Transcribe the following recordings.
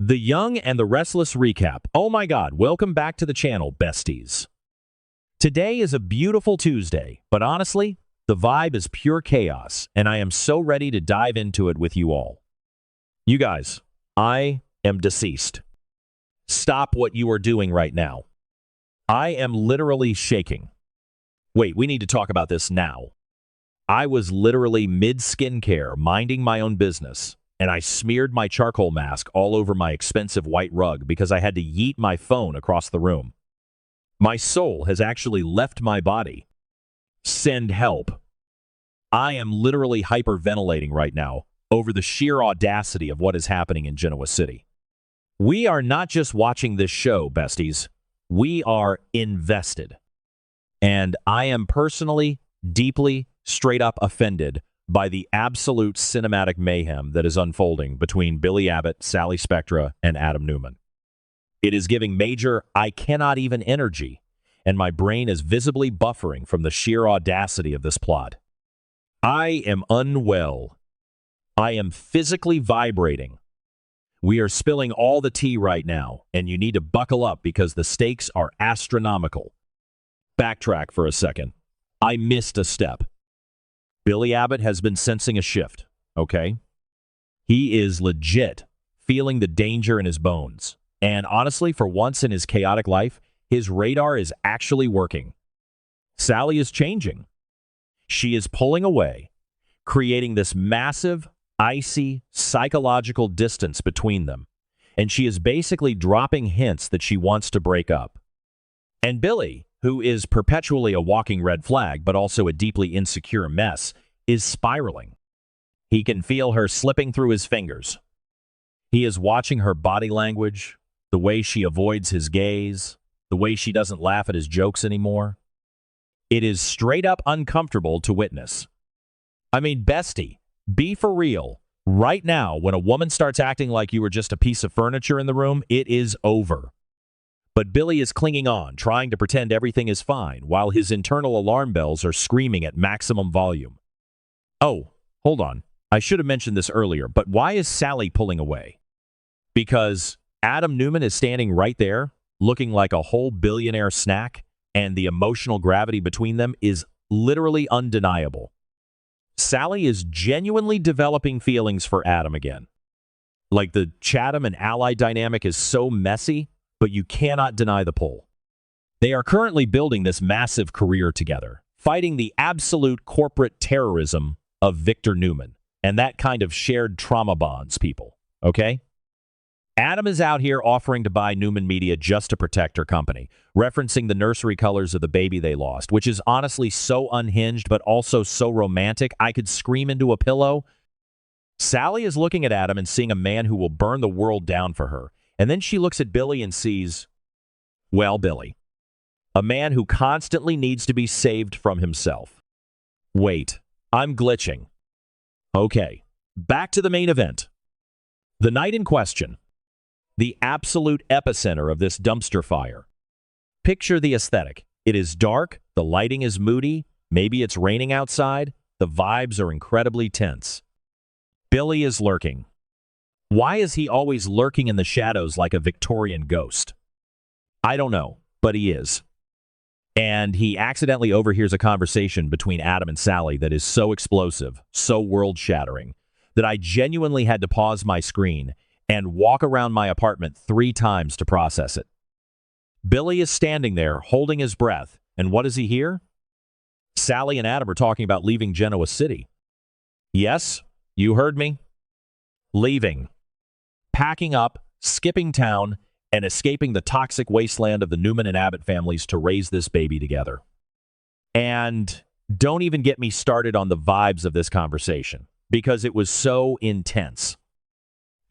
The Young and the Restless recap. Oh my god, welcome back to the channel, besties. Today is a beautiful Tuesday, but honestly, the vibe is pure chaos, and I am so ready to dive into it with you all. You guys, I am deceased. Stop what you are doing right now. I am literally shaking. Wait, we need to talk about this now. I was literally mid-skincare, minding my own business, and I smeared my charcoal mask all over my expensive white rug because I had to yeet my phone across the room. My soul has actually left my body. Send help. I am literally hyperventilating right now over the sheer audacity of what is happening in Genoa City. We are not just watching this show, besties. We are invested. And I am personally, deeply, straight up offended by the absolute cinematic mayhem that is unfolding between Billy Abbott, Sally Spectra, and Adam Newman. It is giving major I cannot even energy, and my brain is visibly buffering from the sheer audacity of this plot. I am unwell. I am physically vibrating. We are spilling all the tea right now, and you need to buckle up because the stakes are astronomical. Backtrack for a second. I missed a step. Billy Abbott has been sensing a shift, okay? He is legit feeling the danger in his bones. And honestly, for once in his chaotic life, his radar is actually working. Sally is changing. She is pulling away, creating this massive, icy, psychological distance between them. And she is basically dropping hints that she wants to break up. And Billy, who is perpetually a walking red flag but also a deeply insecure mess, is spiraling. He can feel her slipping through his fingers. He is watching her body language, the way she avoids his gaze, the way she doesn't laugh at his jokes anymore. It is straight up uncomfortable to witness. I mean, bestie, be for real. Right now, when a woman starts acting like you were just a piece of furniture in the room, it is over. But Billy is clinging on, trying to pretend everything is fine, while his internal alarm bells are screaming at maximum volume. Oh, hold on. I should have mentioned this earlier, but why is Sally pulling away? Because Adam Newman is standing right there, looking like a whole billionaire snack, and the emotional gravity between them is literally undeniable. Sally is genuinely developing feelings for Adam again. Like the Chatham and Ally dynamic is so messy, but you cannot deny the pull. They are currently building this massive career together, fighting the absolute corporate terrorism of Victor Newman, and that kind of shared trauma bonds people, okay? Adam is out here offering to buy Newman Media just to protect her company, referencing the nursery colors of the baby they lost, which is honestly so unhinged but also so romantic I could scream into a pillow. Sally is looking at Adam and seeing a man who will burn the world down for her. And then she looks at Billy and sees, well, Billy, a man who constantly needs to be saved from himself. Wait, I'm glitching. Okay, back to the main event. The night in question, the absolute epicenter of this dumpster fire. Picture the aesthetic. It is dark, the lighting is moody, maybe it's raining outside, the vibes are incredibly tense. Billy is lurking. Why is he always lurking in the shadows like a Victorian ghost? I don't know, but he is. And he accidentally overhears a conversation between Adam and Sally that is so explosive, so world-shattering, that I genuinely had to pause my screen and walk around my apartment 3 times to process it. Billy is standing there, holding his breath, and what does he hear? Sally and Adam are talking about leaving Genoa City. Yes, you heard me. Leaving. Packing up, skipping town, and escaping the toxic wasteland of the Newman and Abbott families to raise this baby together. And don't even get me started on the vibes of this conversation, because it was so intense.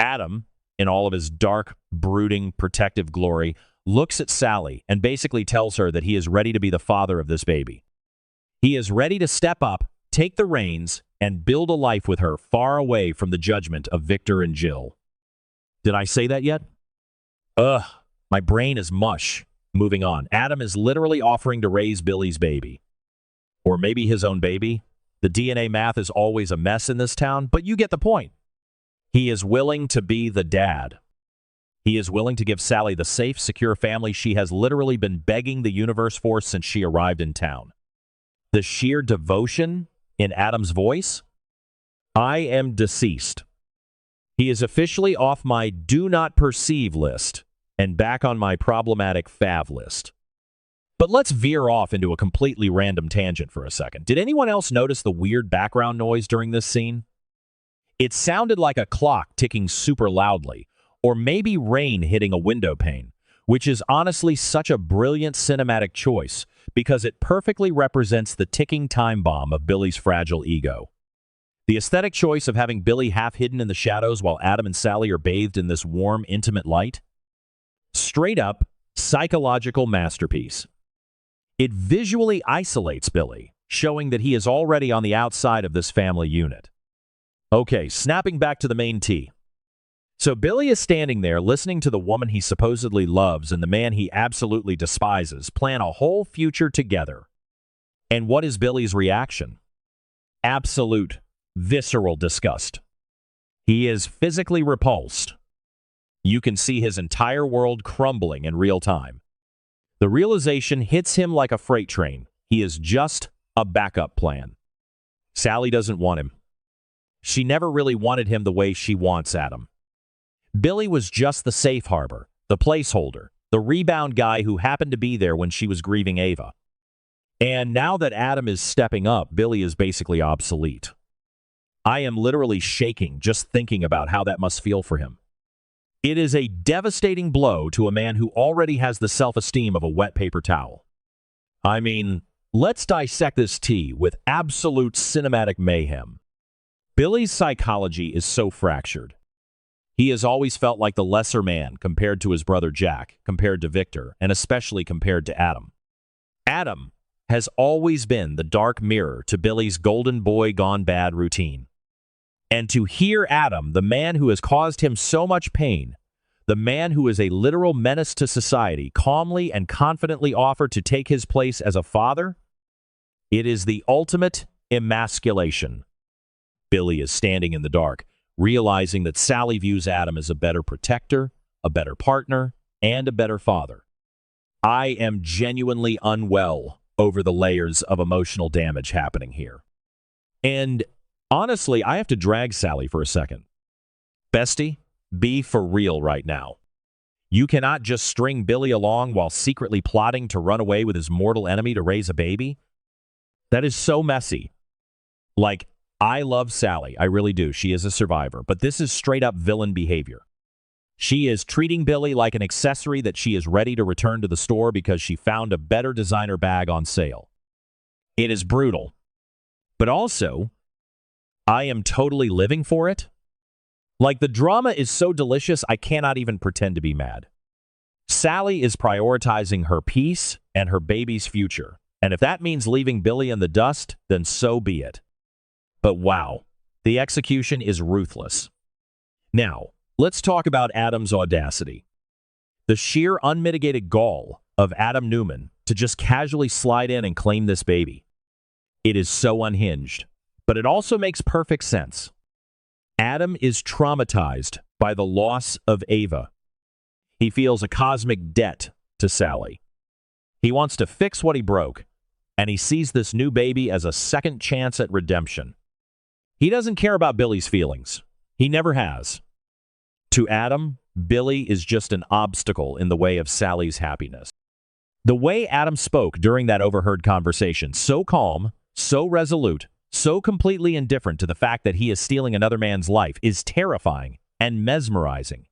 Adam, in all of his dark, brooding, protective glory, looks at Sally and basically tells her that he is ready to be the father of this baby. He is ready to step up, take the reins, and build a life with her far away from the judgment of Victor and Jill. Did I say that yet? Ugh, my brain is mush. Moving on. Adam is literally offering to raise Billy's baby. Or maybe his own baby. The DNA math is always a mess in this town, but you get the point. He is willing to be the dad. He is willing to give Sally the safe, secure family she has literally been begging the universe for since she arrived in town. The sheer devotion in Adam's voice? I am deceased. He is officially off my do not perceive list and back on my problematic fav list. But let's veer off into a completely random tangent for a second. Did anyone else notice the weird background noise during this scene? It sounded like a clock ticking super loudly, or maybe rain hitting a window pane, which is honestly such a brilliant cinematic choice because it perfectly represents the ticking time bomb of Billy's fragile ego. The aesthetic choice of having Billy half hidden in the shadows while Adam and Sally are bathed in this warm, intimate light? Straight up, psychological masterpiece. It visually isolates Billy, showing that he is already on the outside of this family unit. Okay, snapping back to the main T. So Billy is standing there listening to the woman he supposedly loves and the man he absolutely despises plan a whole future together. And what is Billy's reaction? Absolute, visceral disgust. He is physically repulsed. You can see his entire world crumbling in real time. The realization hits him like a freight train. He is just a backup plan. Sally doesn't want him. She never really wanted him the way she wants Adam. Billy was just the safe harbor, the placeholder, the rebound guy who happened to be there when she was grieving Ava. And now that Adam is stepping up, Billy is basically obsolete. I am literally shaking just thinking about how that must feel for him. It is a devastating blow to a man who already has the self-esteem of a wet paper towel. I mean, let's dissect this tea with absolute cinematic mayhem. Billy's psychology is so fractured. He has always felt like the lesser man compared to his brother Jack, compared to Victor, and especially compared to Adam. Adam has always been the dark mirror to Billy's golden boy gone bad routine. And to hear Adam, the man who has caused him so much pain, the man who is a literal menace to society, calmly and confidently offer to take his place as a father, it is the ultimate emasculation. Billy is standing in the dark, realizing that Sally views Adam as a better protector, a better partner, and a better father. I am genuinely unwell over the layers of emotional damage happening here. And honestly, I have to drag Sally for a second. Bestie, be for real right now. You cannot just string Billy along while secretly plotting to run away with his mortal enemy to raise a baby. That is so messy. Like, I love Sally, I really do. She is a survivor, but this is straight up villain behavior. She is treating Billy like an accessory that she is ready to return to the store because she found a better designer bag on sale. It is brutal. But also, I am totally living for it. Like, the drama is so delicious, I cannot even pretend to be mad. Sally is prioritizing her peace and her baby's future. And if that means leaving Billy in the dust, then so be it. But wow, the execution is ruthless. Now, let's talk about Adam's audacity. The sheer unmitigated gall of Adam Newman to just casually slide in and claim this baby. It is so unhinged, but it also makes perfect sense. Adam is traumatized by the loss of Ava. He feels a cosmic debt to Sally. He wants to fix what he broke, and he sees this new baby as a second chance at redemption. He doesn't care about Billy's feelings. He never has. To Adam, Billy is just an obstacle in the way of Sally's happiness. The way Adam spoke during that overheard conversation, so calm, so resolute, so completely indifferent to the fact that he is stealing another man's life, is terrifying and mesmerizing,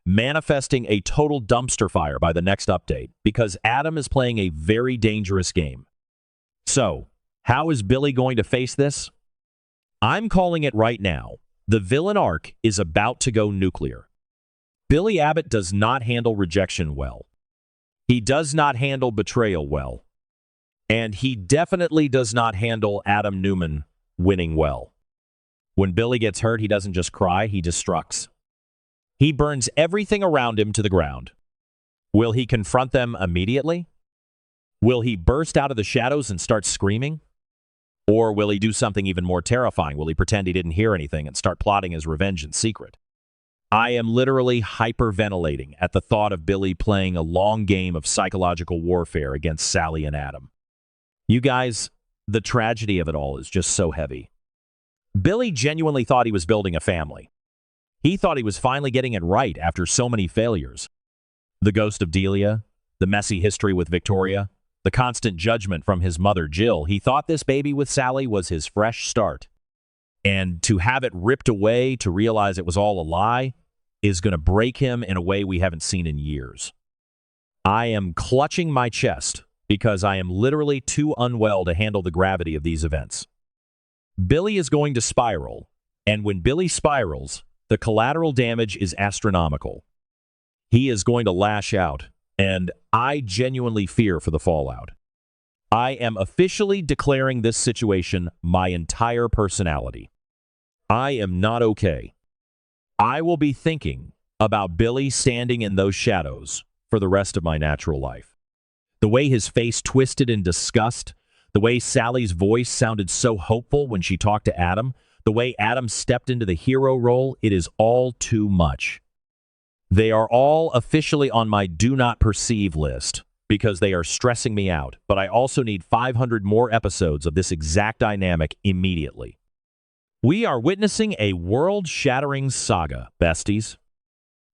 manifesting a total dumpster fire by the next update because Adam is playing a very dangerous game. So, how is Billy going to face this? I'm calling it right now. The villain arc is about to go nuclear. Billy Abbott does not handle rejection well. He does not handle betrayal well. And he definitely does not handle Adam Newman winning well. When Billy gets hurt, he doesn't just cry, he destructs. He burns everything around him to the ground. Will he confront them immediately? Will he burst out of the shadows and start screaming? Or will he do something even more terrifying? Will he pretend he didn't hear anything and start plotting his revenge in secret? I am literally hyperventilating at the thought of Billy playing a long game of psychological warfare against Sally and Adam. You guys, the tragedy of it all is just so heavy. Billy genuinely thought he was building a family. He thought he was finally getting it right after so many failures. The ghost of Delia, the messy history with Victoria, the constant judgment from his mother Jill. He thought this baby with Sally was his fresh start. And to have it ripped away, to realize it was all a lie, is going to break him in a way we haven't seen in years. I am clutching my chest because I am literally too unwell to handle the gravity of these events. Billy is going to spiral, and when Billy spirals, the collateral damage is astronomical. He is going to lash out, and I genuinely fear for the fallout. I am officially declaring this situation my entire personality. I am not okay. I will be thinking about Billy standing in those shadows for the rest of my natural life. The way his face twisted in disgust, the way Sally's voice sounded so hopeful when she talked to Adam, the way Adam stepped into the hero role, it is all too much. They are all officially on my do not perceive list because they are stressing me out, but I also need 500 more episodes of this exact dynamic immediately. We are witnessing a world-shattering saga, besties.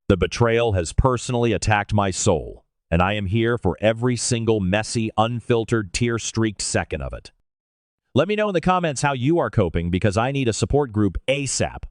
The betrayal has personally attacked my soul, and I am here for every single messy, unfiltered, tear-streaked second of it. Let me know in the comments how you are coping because I need a support group ASAP.